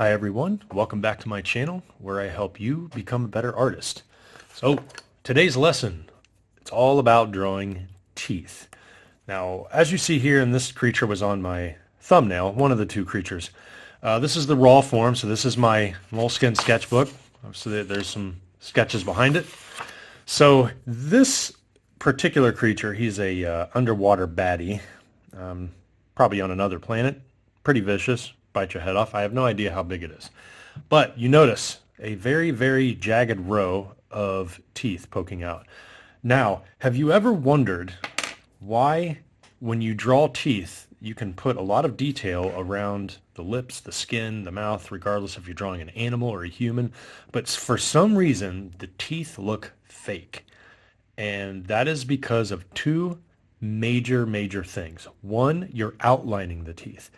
Hi everyone, welcome back to my channel where I help you become a better artist. So today's lesson, it's all about drawing teeth. Now as you see here, and this creature was on my thumbnail, one of the two creatures. This is the raw form, so this is my moleskin sketchbook. So there's some sketches behind it. So this particular creature, he's a underwater baddie, probably on another planet, pretty vicious. Bite your head off. I have no idea how big it is. But you notice a very, very jagged row of teeth poking out. Now, have you ever wondered why when you draw teeth, you can put a lot of detail around the lips, the skin, the mouth, regardless if you're drawing an animal or a human, but for some reason, the teeth look fake. And that is because of two major things. One, you're outlining the teeth.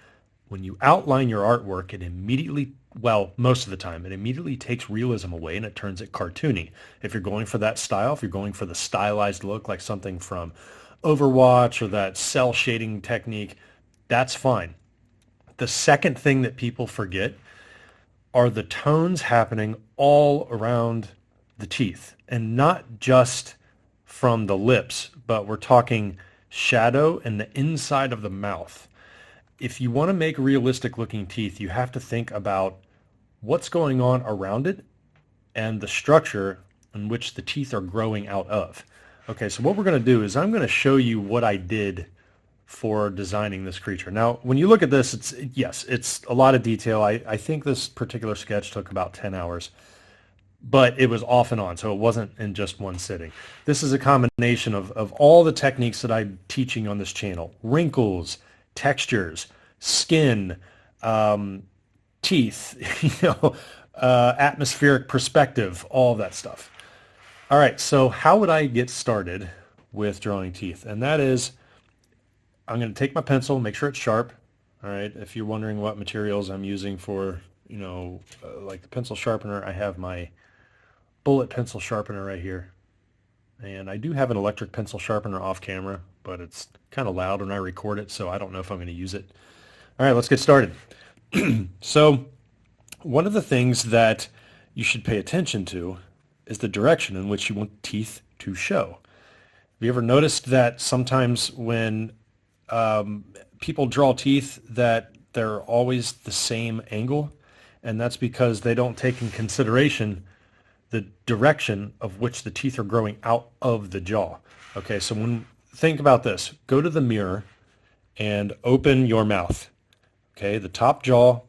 When you outline your artwork, it immediately, well, most of the time, it immediately takes realism away and it turns it cartoony. If you're going for that style, if you're going for the stylized look like something from Overwatch or that cell shading technique, that's fine. The second thing that people forget are the tones happening all around the teeth, and not just from the lips, but we're talking shadow and the inside of the mouth. If you want to make realistic looking teeth, you have to think about what's going on around it and the structure in which the teeth are growing out of. Okay, so what we're going to do is I'm going to show you what I did for designing this creature. Now, when you look at this, it's a lot of detail. I think this particular sketch took about 10 hours, but it was off and on, so it wasn't in just one sitting. This is a combination of all the techniques that I'm teaching on this channel. Wrinkles, textures, skin, teeth, atmospheric perspective, all of that stuff. All right, so how would I get started with drawing teeth? And that is, I'm going to take my pencil, make sure it's sharp. All right, if you're wondering what materials I'm using for, like the pencil sharpener, I have my bullet pencil sharpener right here. And I do have an electric pencil sharpener off camera, but it's kind of loud when I record it, so I don't know if I'm going to use it. All right, let's get started. So one of the things that you should pay attention to is the direction in which you want teeth to show. Have you ever noticed that sometimes when people draw teeth that they're always the same angle? And that's because they don't take in consideration the direction of which the teeth are growing out of the jaw. Okay, so think about this. Go to the mirror and open your mouth. Okay, the top jaw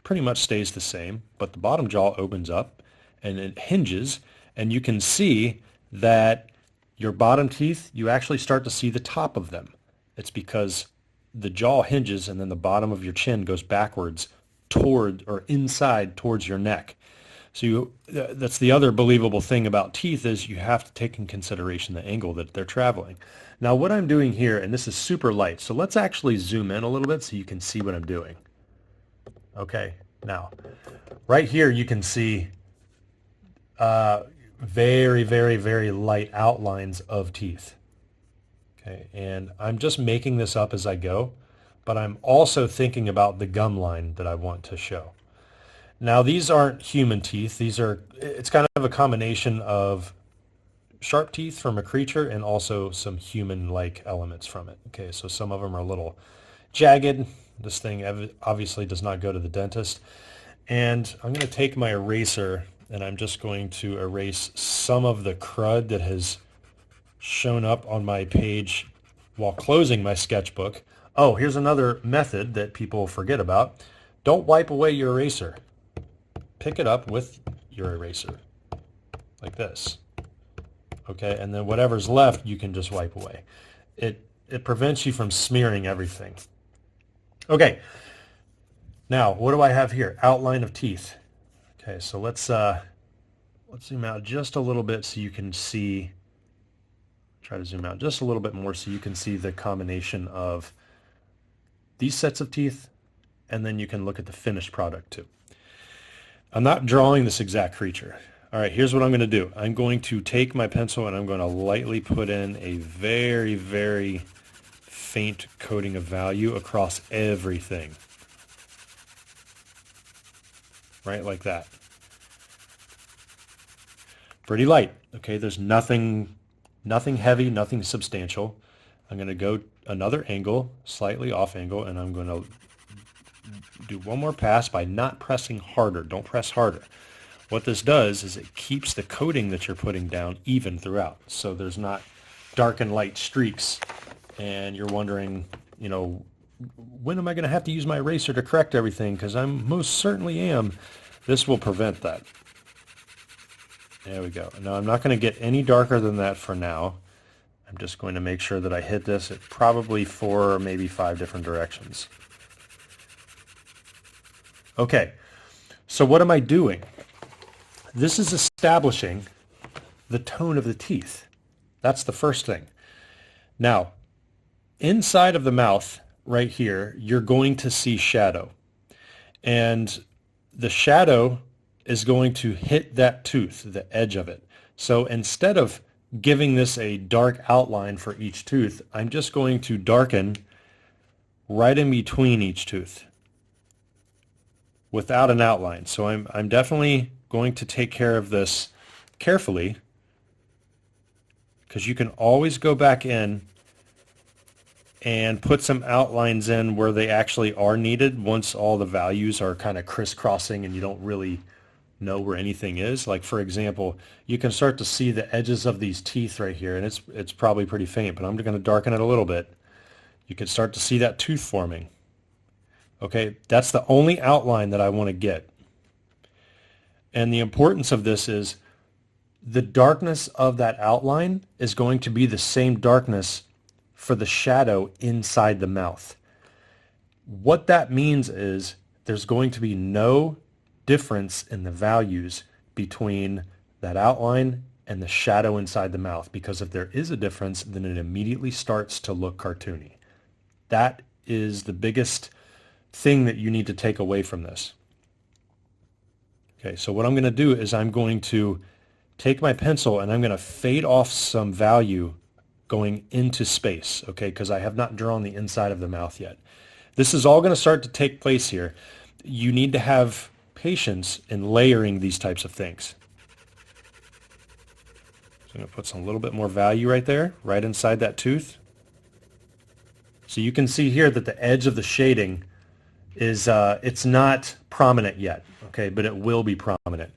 pretty much stays the same, but the bottom jaw opens up and it hinges, and you can see that your bottom teeth, you actually start to see the top of them. It's because the jaw hinges and then the bottom of your chin goes backwards toward or inside towards your neck. So that's the other believable thing about teeth, is you have to take in consideration the angle that they're traveling. Now what I'm doing here, and this is super light, so let's actually zoom in a little bit so you can see what I'm doing. Okay, now right here you can see very light outlines of teeth. Okay, and I'm just making this up as I go, but I'm also thinking about the gum line that I want to show. Now these aren't human teeth. It's kind of a combination of sharp teeth from a creature and also some human-like elements from it. Okay, so some of them are a little jagged. This thing obviously does not go to the dentist. And I'm going to take my eraser and I'm just going to erase some of the crud that has shown up on my page while closing my sketchbook. Oh, here's another method that people forget about. Don't wipe away your eraser. Pick it up with your eraser, like this. Okay, and then whatever's left, you can just wipe away. It prevents you from smearing everything. Okay, now what do I have here? Outline of teeth. Okay, so let's zoom out just a little bit so you can see. Try to zoom out just a little bit more so you can see the combination of these sets of teeth, and then you can look at the finished product too. I'm not drawing this exact creature. All right, here's what I'm going to do. I'm going to take my pencil and I'm going to lightly put in a very faint coating of value across everything. right, like that. Pretty light. Okay, there's nothing heavy, nothing substantial. I'm going to go another angle, slightly off angle, and I'm going to do one more pass by not pressing harder. Don't press harder. What this does is it keeps the coating that you're putting down even throughout. So there's not dark and light streaks, and you're wondering, when am I going to have to use my eraser to correct everything? Because I most certainly am. This will prevent that. There we go. Now I'm not going to get any darker than that for now. I'm just going to make sure that I hit this at probably 4 or maybe 5 different directions. Okay, so what am I doing? This is establishing the tone of the teeth. That's the first thing. Now, inside of the mouth, right here, you're going to see shadow. And the shadow is going to hit that tooth, the edge of it. So instead of giving this a dark outline for each tooth, I'm just going to darken right in between each tooth without an outline. So I'm definitely going to take care of this carefully, because you can always go back in and put some outlines in where they actually are needed once all the values are kind of crisscrossing and you don't really know where anything is. Like, for example, you can start to see the edges of these teeth right here, and it's probably pretty faint, but I'm going to darken it a little bit. You can start to see that tooth forming. Okay, that's the only outline that I want to get. And the importance of this is the darkness of that outline is going to be the same darkness for the shadow inside the mouth. What that means is there's going to be no difference in the values between that outline and the shadow inside the mouth, because if there is a difference, then it immediately starts to look cartoony. That is the biggest thing that you need to take away from this. Okay, so what I'm going to do is I'm going to take my pencil and I'm going to fade off some value going into space, okay, because I have not drawn the inside of the mouth yet. This is all going to start to take place here. You need to have patience in layering these types of things. So I'm going to put some little bit more value right there, right inside that tooth. So you can see here that the edge of the shading is, it's not prominent yet, okay, but it will be prominent.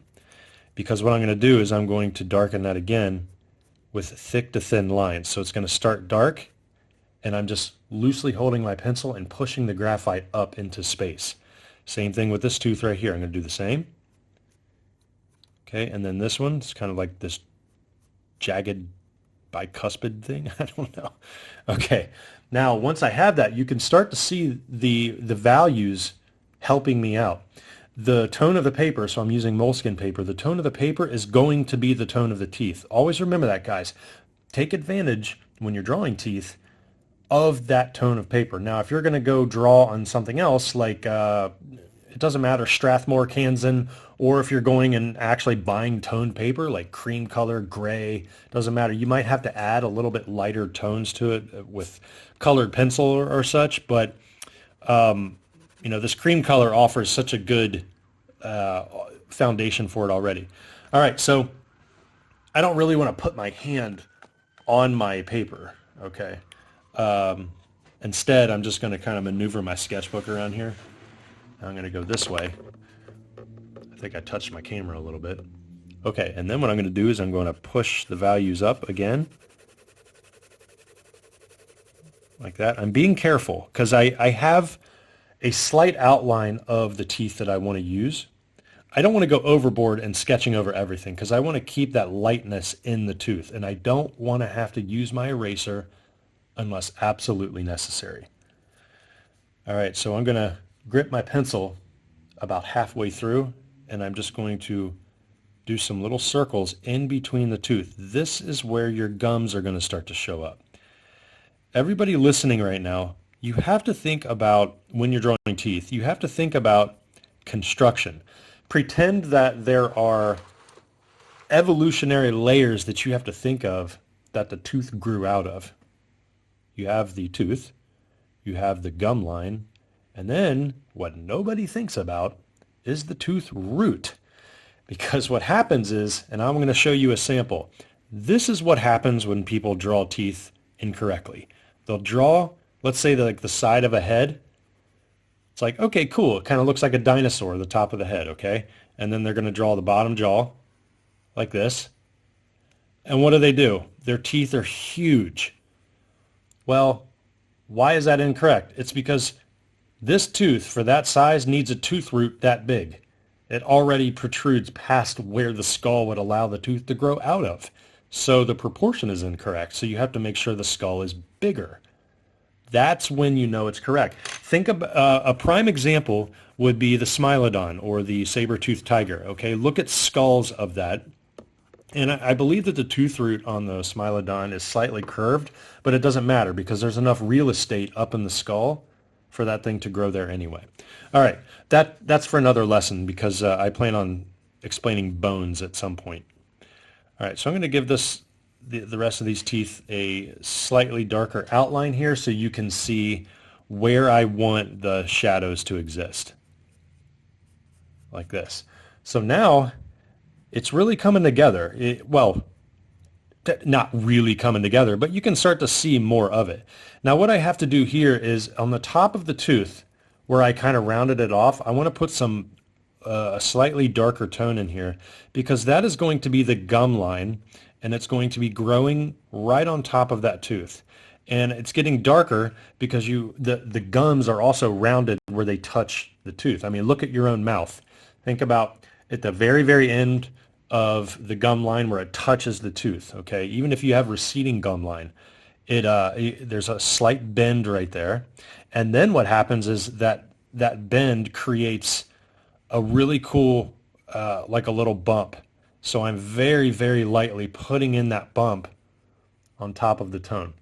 Because what I'm going to do is I'm going to darken that again with thick to thin lines. So it's going to start dark, and I'm just loosely holding my pencil and pushing the graphite up into space. Same thing with this tooth right here. I'm going to do the same. Okay, and then this one, it's kind of like this jagged bicuspid thing. I don't know. Okay, now once I have that, you can start to see the values helping me out. The tone of the paper, so I'm using moleskin paper, the tone of the paper is going to be the tone of the teeth. Always remember that, guys. Take advantage when you're drawing teeth of that tone of paper. Now, if you're going to go draw on something else, like, it doesn't matter, Strathmore, Kansan, or if you're going and actually buying toned paper, like cream color, gray, doesn't matter. You might have to add a little bit lighter tones to it with colored pencil or such, but this cream color offers such a good foundation for it already. All right, so I don't really want to put my hand on my paper, okay? Instead, I'm just going to kind of maneuver my sketchbook around here. I'm going to go this way. I think I touched my camera a little bit. Okay, and then what I'm going to do is I'm going to push the values up again. Like that. I'm being careful because I have a slight outline of the teeth that I want to use. I don't want to go overboard and sketching over everything because I want to keep that lightness in the tooth, and I don't want to have to use my eraser unless absolutely necessary. All right, so I'm going to grip my pencil about halfway through, and I'm just going to do some little circles in between the tooth. This is where your gums are going to start to show up. Everybody listening right now, you have to think about, when you're drawing teeth, you have to think about construction. Pretend that there are evolutionary layers that you have to think of that the tooth grew out of. You have the tooth, you have the gum line, and then what nobody thinks about is the tooth root. Because what happens is, and I'm going to show you a sample, this is what happens when people draw teeth incorrectly. They'll draw, let's say, like the side of a head. It's like, okay, cool. It kind of looks like a dinosaur, the top of the head, okay? And then they're going to draw the bottom jaw like this. And what do? Their teeth are huge. Well, why is that incorrect? It's because this tooth, for that size, needs a tooth root that big. It already protrudes past where the skull would allow the tooth to grow out of. So the proportion is incorrect. So you have to make sure the skull is bigger. That's when you know it's correct. Think of a prime example would be the Smilodon or the saber-toothed tiger. Okay, look at skulls of that. And I believe that the tooth root on the Smilodon is slightly curved, but it doesn't matter because there's enough real estate up in the skull for that thing to grow there anyway. All right, that's for another lesson because I plan on explaining bones at some point. All right, so I'm going to give the rest of these teeth a slightly darker outline here so you can see where I want the shadows to exist, like this. So now it's really coming together. Well, not really coming together, but you can start to see more of it. Now what I have to do here is on the top of the tooth where I kind of rounded it off, I want to put some a slightly darker tone in here because that is going to be the gum line and it's going to be growing right on top of that tooth. And it's getting darker because the gums are also rounded where they touch the tooth. I mean, look at your own mouth. Think about at the very, very end of the gum line where it touches the tooth, okay? Even if you have receding gum line, there's a slight bend right there. And then what happens is that bend creates a really cool, like a little bump. So I'm very, very lightly putting in that bump on top of the tone.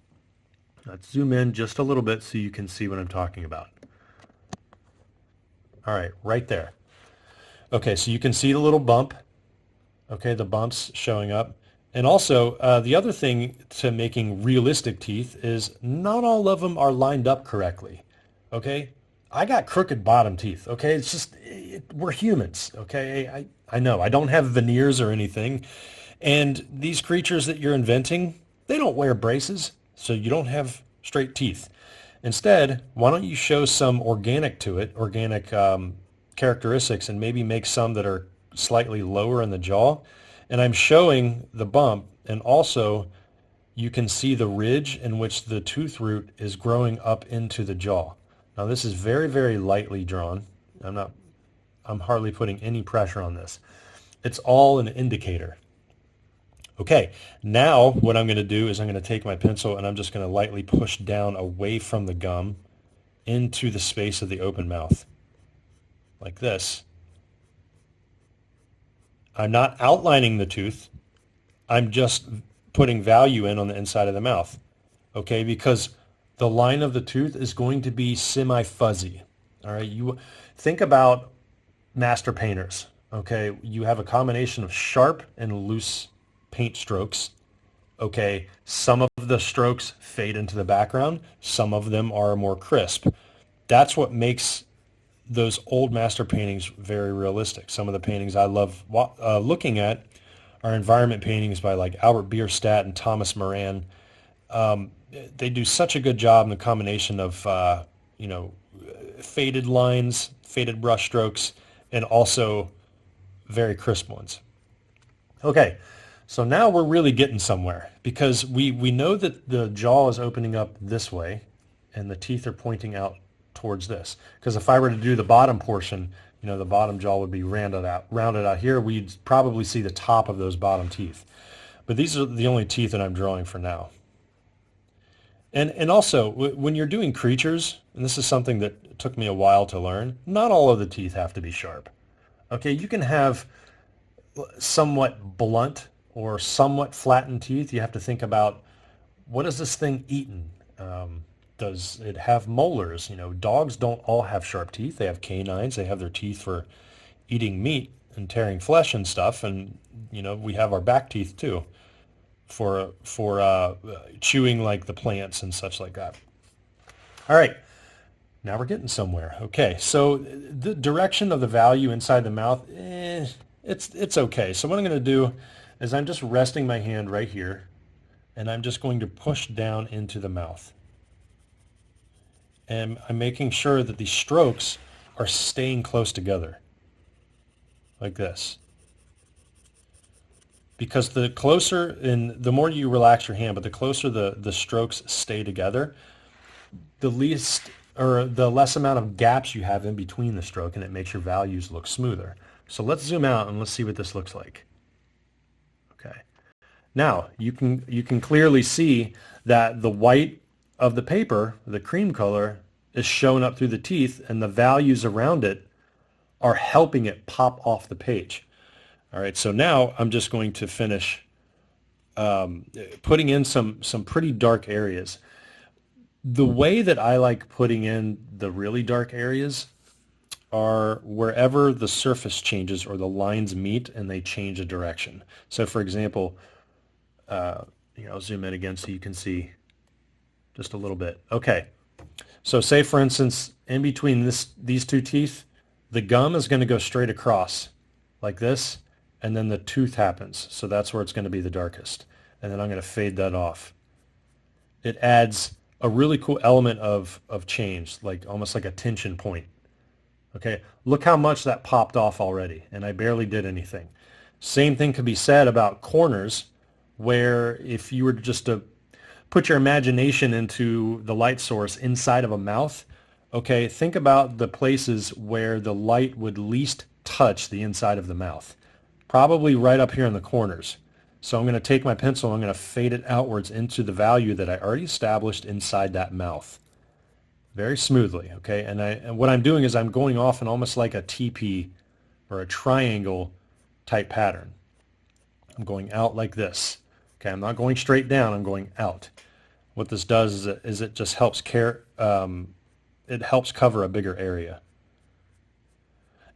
Let's zoom in just a little bit so you can see what I'm talking about. All right, right there. Okay, so you can see the little bump. Okay, the bumps showing up. And also, the other thing to making realistic teeth is not all of them are lined up correctly. Okay? I got crooked bottom teeth. Okay? It's just, we're humans. Okay? I know. I don't have veneers or anything. And these creatures that you're inventing, they don't wear braces, so you don't have straight teeth. Instead, why don't you show some organic to it, organic characteristics, and maybe make some that are slightly lower in the jaw. And I'm showing the bump, and also you can see the ridge in which the tooth root is growing up into the jaw. Now this is very, very lightly drawn. I'm hardly putting any pressure on this. It's all an indicator. Okay, now what I'm going to do is I'm going to take my pencil and I'm just going to lightly push down away from the gum into the space of the open mouth, like this. I'm not outlining the tooth. I'm just putting value in on the inside of the mouth, okay? Because the line of the tooth is going to be semi-fuzzy, all right? You think about master painters, okay? You have a combination of sharp and loose paint strokes, okay? Some of the strokes fade into the background. Some of them are more crisp. That's what makes those old master paintings very realistic. Some of the paintings I love looking at are environment paintings by like Albert Bierstadt and Thomas Moran. They do such a good job in the combination of faded lines, faded brush strokes, and also very crisp ones. Okay, so now we're really getting somewhere because we know that the jaw is opening up this way and the teeth are pointing out towards this. Because if I were to do the bottom portion, the bottom jaw would be rounded out here. We'd probably see the top of those bottom teeth. But these are the only teeth that I'm drawing for now. And also, when you're doing creatures, and this is something that took me a while to learn, not all of the teeth have to be sharp. Okay, you can have somewhat blunt or somewhat flattened teeth. You have to think about, what is this thing eating? Does it have molars? Dogs don't all have sharp teeth. They have canines. They have their teeth for eating meat and tearing flesh and stuff. And, we have our back teeth too for chewing like the plants and such like that. All right. Now we're getting somewhere. Okay, so the direction of the value inside the mouth, it's okay. So what I'm going to do is I'm just resting my hand right here, and I'm just going to push down into the mouth. And I'm making sure that the strokes are staying close together, like this. Because the closer and the more you relax your hand, but the closer the strokes stay together, the least or the less amount of gaps you have in between the stroke, and it makes your values look smoother. So let's zoom out and let's see what this looks like. Okay. Now you can clearly see that the white of the paper, the cream color, is showing up through the teeth, and the values around it are helping it pop off the page. All right, so now I'm just going to finish putting in some pretty dark areas. The way that I like putting in the really dark areas are wherever the surface changes or the lines meet and they change a direction. So for example, I'll zoom in again so you can see just a little bit. Okay, so say for instance, in between these two teeth, the gum is going to go straight across like this, and then the tooth happens. So that's where it's going to be the darkest. And then I'm going to fade that off. It adds a really cool element of change, like almost like a tension point. Okay, look how much that popped off already, and I barely did anything. Same thing could be said about corners, where if you were just to put your imagination into the light source inside of a mouth, okay, think about the places where the light would least touch the inside of the mouth. Probably right up here in the corners. So I'm going to take my pencil, I'm going to fade it outwards into the value that I already established inside that mouth. Very smoothly, okay? And what I'm doing is I'm going off in almost like a TP or a triangle type pattern. I'm going out like this. Okay, I'm not going straight down, I'm going out. What this does is it just helps it helps cover a bigger area.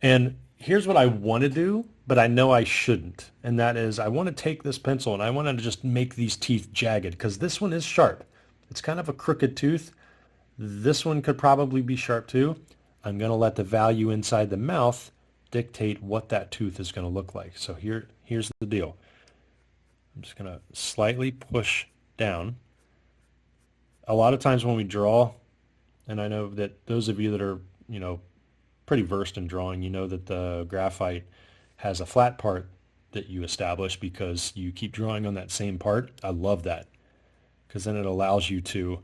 And here's what I want to do, but I know I shouldn't. And that is I want to take this pencil and I want to just make these teeth jagged, because this one is sharp. It's kind of a crooked tooth. This one could probably be sharp too. I'm going to let the value inside the mouth dictate what that tooth is going to look like. So here's the deal. I'm just going to slightly push down. A lot of times when we draw, and I know that those of you that are, pretty versed in drawing, you know that the graphite has a flat part that you establish because you keep drawing on that same part. I love that, because then it allows you to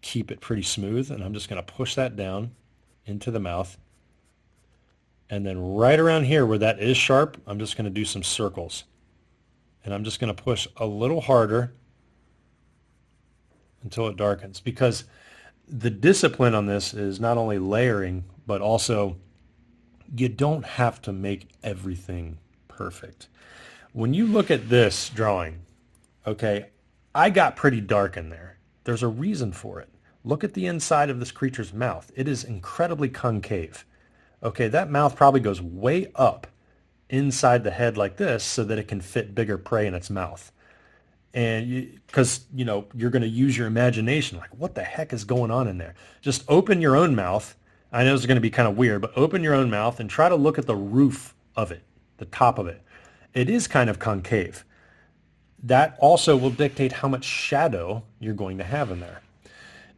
keep it pretty smooth. And I'm just going to push that down into the mouth. And then right around here where that is sharp, I'm just going to do some circles. And I'm just going to push a little harder until it darkens, because the discipline on this is not only layering, but also you don't have to make everything perfect. When you look at this drawing, okay, I got pretty dark in there. There's a reason for it. Look at the inside of this creature's mouth. It is incredibly concave. Okay, that mouth probably goes way up inside the head like this so that it can fit bigger prey in its mouth. And because you're going to use your imagination, like what the heck is going on in there? Just open your own mouth. I know it's going to be kind of weird, but open your own mouth and try to look at the roof of it, the top of it. It is kind of concave. That also will dictate how much shadow you're going to have in there.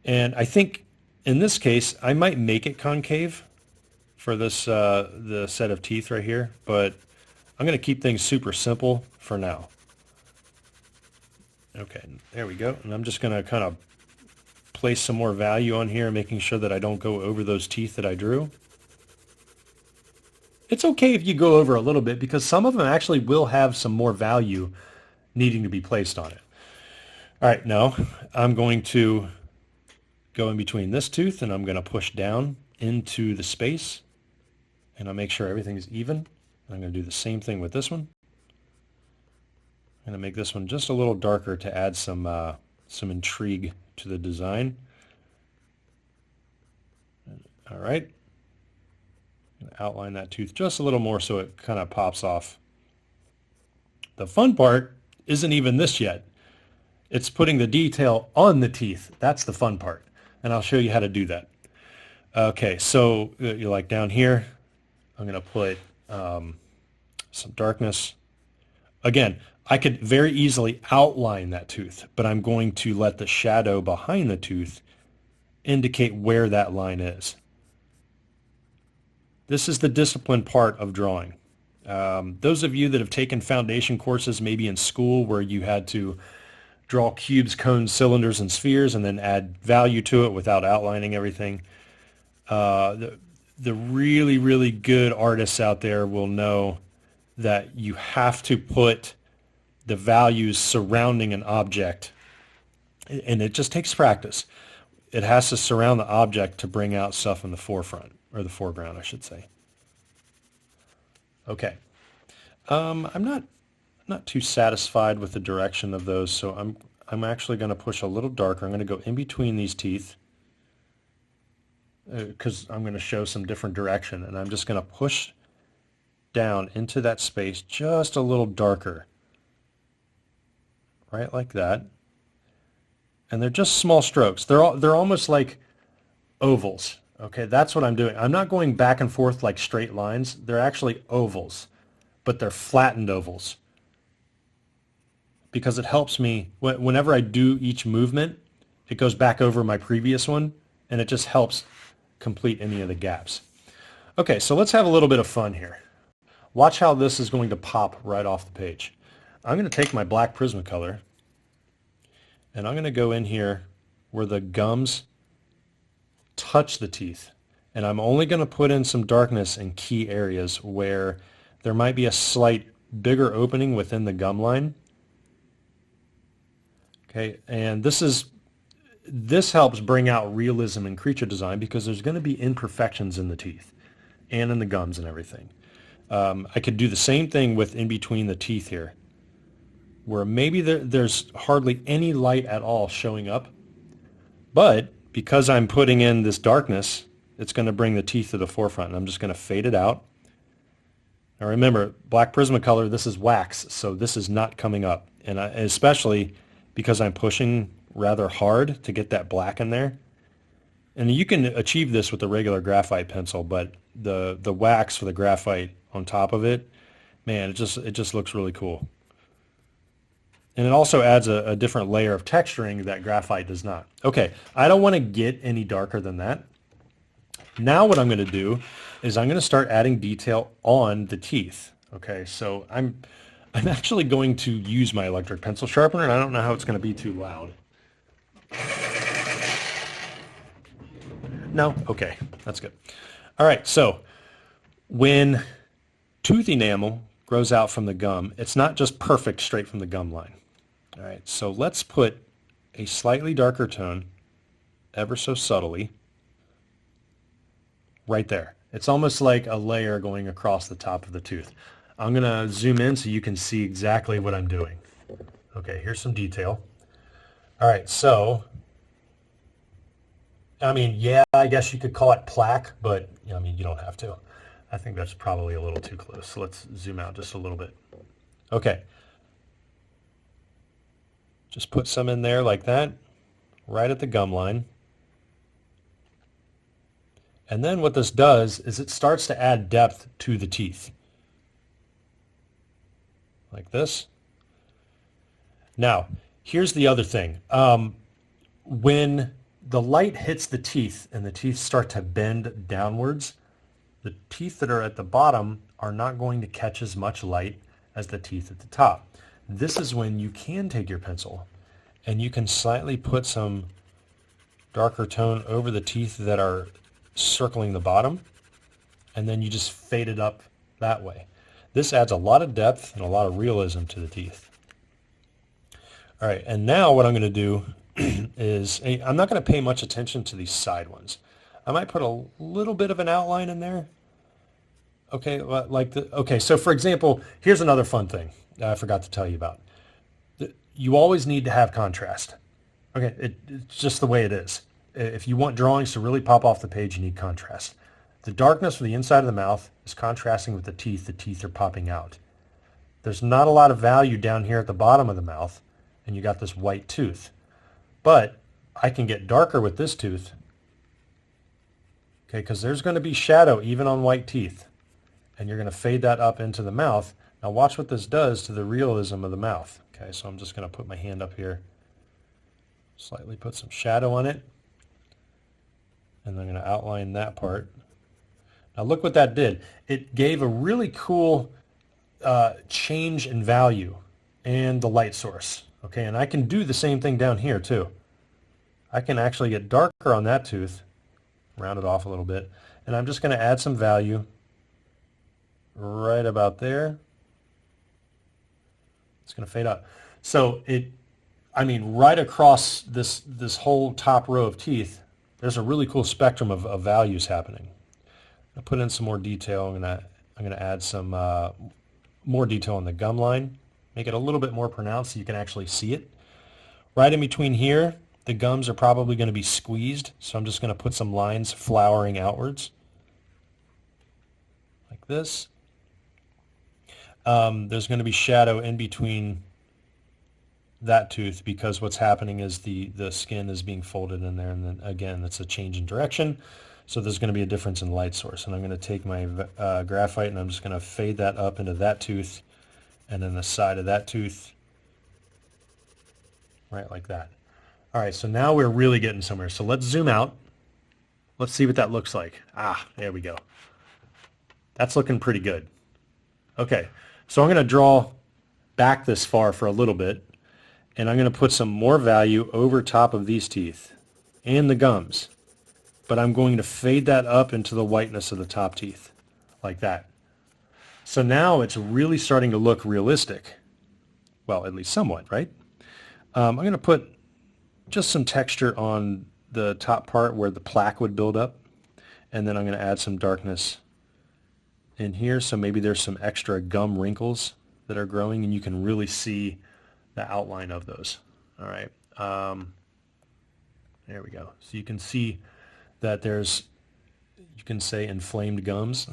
And I think in this case, I might make it concave for this the set of teeth right here, but I'm going to keep things super simple for now. Okay, there we go. And I'm just going to kind of place some more value on here, making sure that I don't go over those teeth that I drew. It's okay if you go over a little bit, because some of them actually will have some more value needing to be placed on it. All right, now I'm going to go in between this tooth and I'm going to push down into the space, and I'll make sure everything is even. And I'm going to do the same thing with this one. I'm going to make this one just a little darker to add some intrigue to the design. All right. Outline that tooth just a little more so it kind of pops off. The fun part isn't even this yet. It's putting the detail on the teeth. That's the fun part. And I'll show you how to do that. Okay, so you're like down here, I'm going to put some darkness. Again, I could very easily outline that tooth, but I'm going to let the shadow behind the tooth indicate where that line is. This is the discipline part of drawing. Those of you that have taken foundation courses, maybe in school, where you had to draw cubes, cones, cylinders, and spheres, and then add value to it without outlining everything, the really, really good artists out there will know that you have to put the values surrounding an object, and it just takes practice. It has to surround the object to bring out stuff in the forefront, or the foreground, I should say. Okay. I'm not too satisfied with the direction of those, so I'm actually going to push a little darker. I'm going to go in between these teeth because I'm going to show some different direction, and I'm just going to push down into that space just a little darker, right like that. And they're just small strokes. They're almost like ovals. Okay, that's what I'm doing. I'm not going back and forth like straight lines. They're actually ovals, but they're flattened ovals because it helps me whenever I do each movement, it goes back over my previous one, and it just helps complete any of the gaps. Okay, so let's have a little bit of fun here. Watch how this is going to pop right off the page. I'm going to take my black Prismacolor, and I'm going to go in here where the gums touch the teeth. And I'm only going to put in some darkness in key areas where there might be a slight bigger opening within the gum line. Okay, and this helps bring out realism in creature design because there's going to be imperfections in the teeth and in the gums and everything. I could do the same thing with in between the teeth here, where maybe there's hardly any light at all showing up, but because I'm putting in this darkness, it's going to bring the teeth to the forefront, and I'm just going to fade it out. Now remember, black Prismacolor, this is wax, so this is not coming up, and especially because I'm pushing rather hard to get that black in there. And you can achieve this with a regular graphite pencil, but the wax for the graphite on top of it, man, it just looks really cool. And it also adds a different layer of texturing that graphite does not. Okay, I don't want to get any darker than that. Now what I'm going to do is I'm going to start adding detail on the teeth. Okay, so I'm actually going to use my electric pencil sharpener, and I don't know how it's going to be too loud. No? Okay, that's good. All right, so when tooth enamel grows out from the gum, it's not just perfect straight from the gum line. All right, so let's put a slightly darker tone, ever so subtly, right there. It's almost like a layer going across the top of the tooth. I'm going to zoom in so you can see exactly what I'm doing. Okay, here's some detail. All right, so, I mean, yeah, I guess you could call it plaque, but, I mean, you don't have to. I think that's probably a little too close. So let's zoom out just a little bit. Okay. Just put some in there like that, right at the gum line. And then what this does is it starts to add depth to the teeth. Like this. Now, here's the other thing. When the light hits the teeth and the teeth start to bend downwards, the teeth that are at the bottom are not going to catch as much light as the teeth at the top. This is when you can take your pencil and you can slightly put some darker tone over the teeth that are circling the bottom, and then you just fade it up that way. This adds a lot of depth and a lot of realism to the teeth. All right, and now what I'm going to do is, I'm not going to pay much attention to these side ones. I might put a little bit of an outline in there. Okay, okay, so for example, here's another fun thing I forgot to tell you about. You always need to have contrast. Okay, it's just the way it is. If you want drawings to really pop off the page, you need contrast. The darkness from the inside of the mouth is contrasting with the teeth are popping out. There's not a lot of value down here at the bottom of the mouth, and you got this white tooth. But I can get darker with this tooth Okay, because there's going to be shadow even on white teeth. And you're going to fade that up into the mouth. Now watch what this does to the realism of the mouth. Okay, so I'm just going to put my hand up here, slightly put some shadow on it, and I'm going to outline that part. Now look what that did. It gave a really cool change in value and the light source. Okay, and I can do the same thing down here too. I can actually get darker on that tooth, round it off a little bit, and I'm just going to add some value right about there. It's going to fade out. So right across this whole top row of teeth, there's a really cool spectrum of values happening. I'll put in some more detail. I'm gonna add some more detail on the gum line, make it a little bit more pronounced so you can actually see it. Right in between here, the gums are probably going to be squeezed, so I'm just going to put some lines flowering outwards, like this. There's going to be shadow in between that tooth because what's happening is the skin is being folded in there, and then again, it's a change in direction. So there's going to be a difference in light source. And I'm going to take my graphite and I'm just going to fade that up into that tooth and then the side of that tooth, right like that. All right, so now we're really getting somewhere. So let's zoom out. Let's see what that looks like. Ah, there we go. That's looking pretty good. Okay, so I'm going to draw back this far for a little bit, and I'm going to put some more value over top of these teeth and the gums. But I'm going to fade that up into the whiteness of the top teeth, like that. So now it's really starting to look realistic. Well, at least somewhat, right? I'm going to put just some texture on the top part where the plaque would build up, and then I'm going to add some darkness in here, so maybe there's some extra gum wrinkles that are growing, and you can really see the outline of those. All right, there we go. So you can see that there's, you can say, inflamed gums.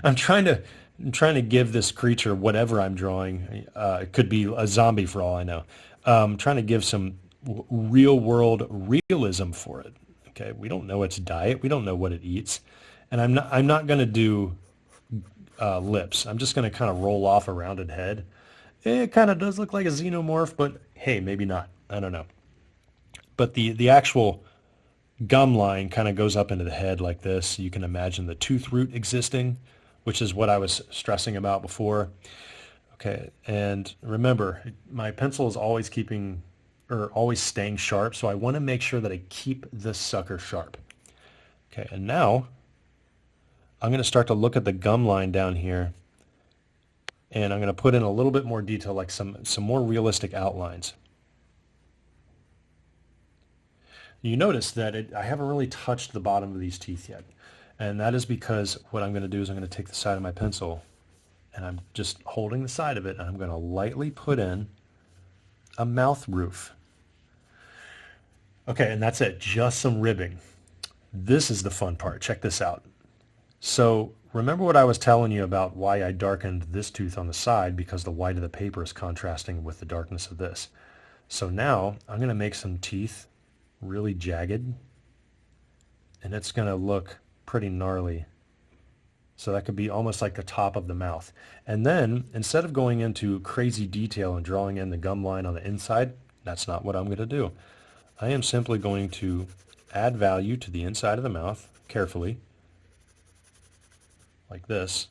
I'm trying to give this creature whatever I'm drawing. It could be a zombie for all I know. I'm trying to give some real world realism for it. Okay, we don't know its diet. We don't know what it eats, and I'm not going to do lips. I'm just going to kind of roll off a rounded head. It kind of does look like a xenomorph, but hey, maybe not. I don't know. But the actual gum line kind of goes up into the head like this. You can imagine the tooth root existing, which is what I was stressing about before. Okay, and remember, my pencil is always always staying sharp, so I want to make sure that I keep this sucker sharp. Okay, and now I'm going to start to look at the gum line down here, and I'm going to put in a little bit more detail, like some more realistic outlines. You notice that I haven't really touched the bottom of these teeth yet. And that is because what I'm going to do is I'm going to take the side of my pencil and I'm just holding the side of it and I'm going to lightly put in a mouth roof. Okay, and that's it. Just some ribbing. This is the fun part. Check this out. So remember what I was telling you about why I darkened this tooth on the side, because the white of the paper is contrasting with the darkness of this. So now I'm going to make some teeth really jagged, and it's going to look pretty gnarly. So that could be almost like the top of the mouth. And then instead of going into crazy detail and drawing in the gum line on the inside, that's not what I'm going to do. I am simply going to add value to the inside of the mouth carefully, like this.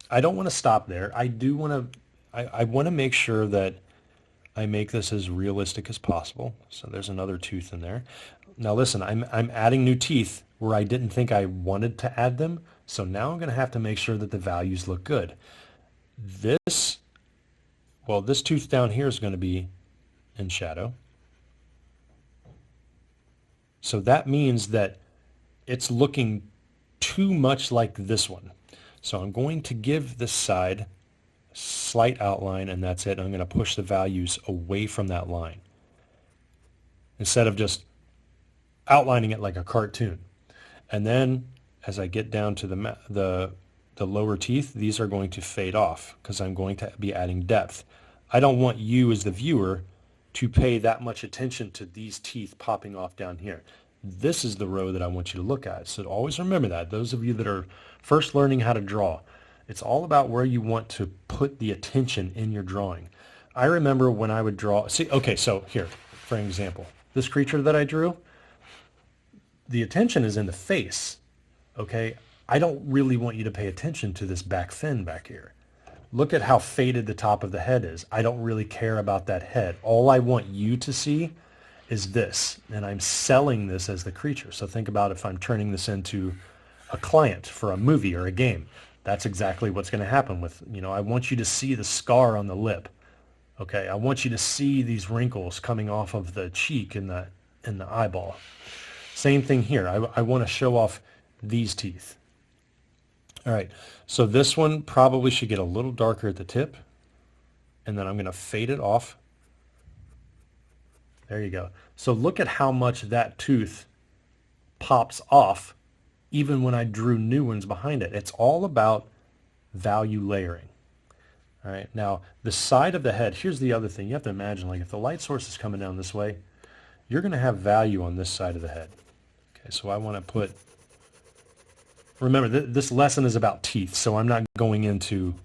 I don't want to stop there. I want to make sure that I make this as realistic as possible. So there's another tooth in there. Now listen, I'm adding new teeth where I didn't think I wanted to add them. So now I'm going to have to make sure that the values look good. This tooth down here is going to be in shadow. So that means that it's looking too much like this one. So I'm going to give this side slight outline, and that's it. I'm going to push the values away from that line instead of just outlining it like a cartoon. And then as I get down to the lower teeth, these are going to fade off because I'm going to be adding depth. I don't want you as the viewer to pay that much attention to these teeth popping off down here. this is the row that I want you to look at. So always remember that. Those of you that are first learning how to draw, it's all about where you want to put the attention in your drawing. I remember when I would draw, see, okay, so here, for an example, this creature that I drew, the attention is in the face, okay? I don't really want you to pay attention to this back fin back here. Look at how faded the top of the head is. I don't really care about that head. All I want you to see is this, and I'm selling this as the creature. So think about if I'm turning this into a client for a movie or a game. That's exactly what's going to happen with, I want you to see the scar on the lip. Okay, I want you to see these wrinkles coming off of the cheek and the eyeball. Same thing here. I want to show off these teeth. All right, so this one probably should get a little darker at the tip, and then I'm going to fade it off. There you go. So look at how much that tooth pops off even when I drew new ones behind it. It's all about value layering. All right, now the side of the head, here's the other thing. You have to imagine, like if the light source is coming down this way, you're going to have value on this side of the head. Okay, so I want to put, remember this lesson is about teeth, so I'm not going into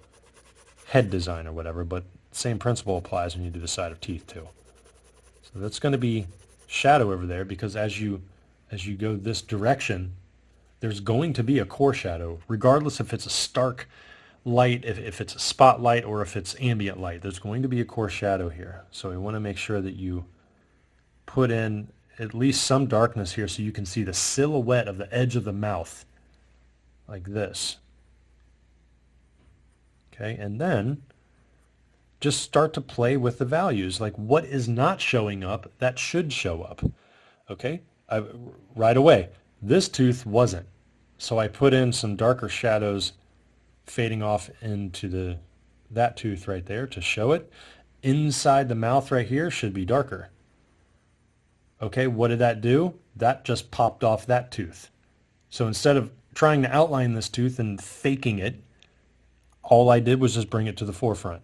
head design or whatever, but same principle applies when you do the side of teeth too. So that's going to be shadow over there, because as you go this direction, there's going to be a core shadow, regardless if it's a stark light, if it's a spotlight, or if it's ambient light. There's going to be a core shadow here. So we want to make sure that you put in at least some darkness here so you can see the silhouette of the edge of the mouth, like this. Okay, and then just start to play with the values, like what is not showing up that should show up. Okay, right away, this tooth wasn't. So I put in some darker shadows fading off into that tooth right there to show it. Inside the mouth right here should be darker. Okay, what did that do? That just popped off that tooth. So instead of trying to outline this tooth and faking it, all I did was just bring it to the forefront.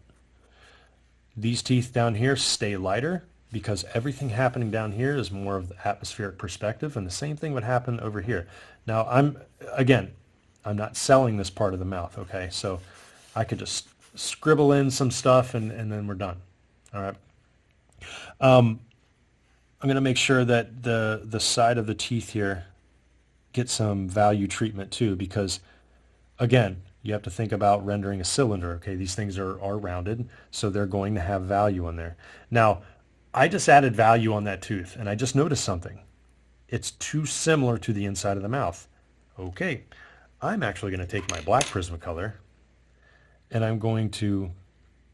These teeth down here stay lighter because everything happening down here is more of the atmospheric perspective, and the same thing would happen over here. Now, I'm not selling this part of the mouth, okay? So I could just scribble in some stuff and then we're done. All right. I'm going to make sure that the side of the teeth here gets some value treatment too, because again, you have to think about rendering a cylinder. Okay, these things are rounded, so they're going to have value on there. Now, I just added value on that tooth, and I just noticed something. It's too similar to the inside of the mouth. Okay, I'm actually going to take my black Prismacolor, and I'm going to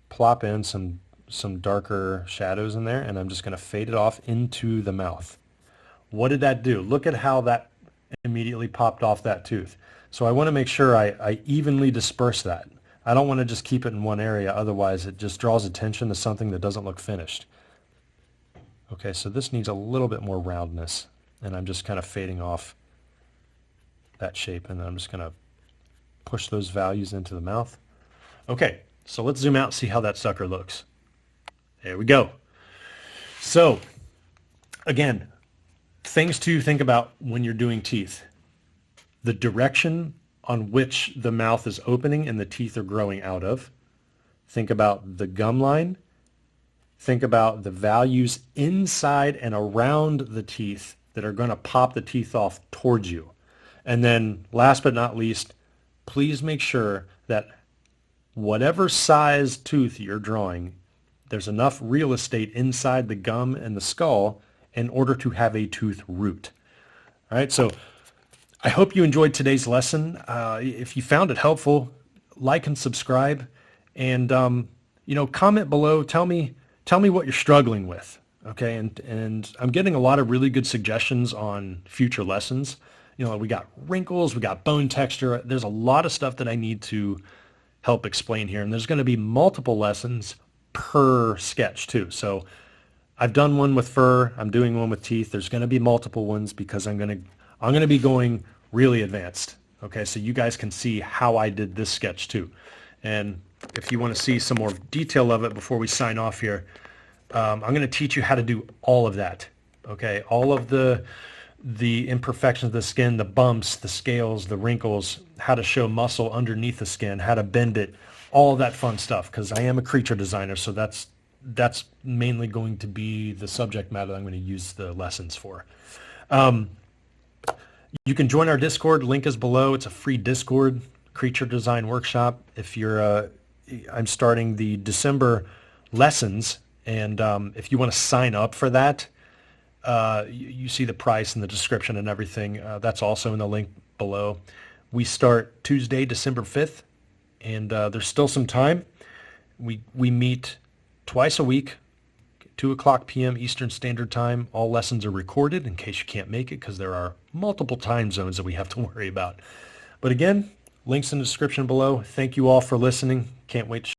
plop in some darker shadows in there, and I'm just going to fade it off into the mouth. What did that do? Look at how that immediately popped off that tooth. So I want to make sure I evenly disperse that. I don't want to just keep it in one area, otherwise it just draws attention to something that doesn't look finished. Okay, so this needs a little bit more roundness, and I'm just kind of fading off that shape, and then I'm just going to push those values into the mouth. Okay, so let's zoom out and see how that sucker looks. There we go. So, again, things to think about when you're doing teeth. The direction on which the mouth is opening and the teeth are growing out of. Think about the gum line. Think about the values inside and around the teeth that are going to pop the teeth off towards you. And then last but not least, please make sure that whatever size tooth you're drawing, there's enough real estate inside the gum and the skull in order to have a tooth root. All right, so I hope you enjoyed today's lesson. If you found it helpful, like and subscribe, and comment below. Tell me what you're struggling with. Okay, and I'm getting a lot of really good suggestions on future lessons. We got wrinkles, we got bone texture. There's a lot of stuff that I need to help explain here, and there's going to be multiple lessons per sketch too. So I've done one with fur. I'm doing one with teeth. There's going to be multiple ones because I'm going to be going really advanced. Okay, so you guys can see how I did this sketch too. And if you want to see some more detail of it before we sign off here, I'm going to teach you how to do all of that. Okay, all of the the imperfections of the skin, the bumps, the scales, the wrinkles, how to show muscle underneath the skin, how to bend it, all of that fun stuff. Because I am a creature designer, so that's mainly going to be the subject matter that I'm going to use the lessons for. You can join our Discord. Link is below. It's a free Discord creature design workshop. If you're, I'm starting the December lessons, and if you want to sign up for that, you see the price and the description and everything. That's also in the link below. We start Tuesday, December 5th, and there's still some time. We meet twice a week, 2:00 p.m. Eastern Standard Time. All lessons are recorded in case you can't make it, because there are multiple time zones that we have to worry about. But again, links in the description below. Thank you all for listening. Can't wait to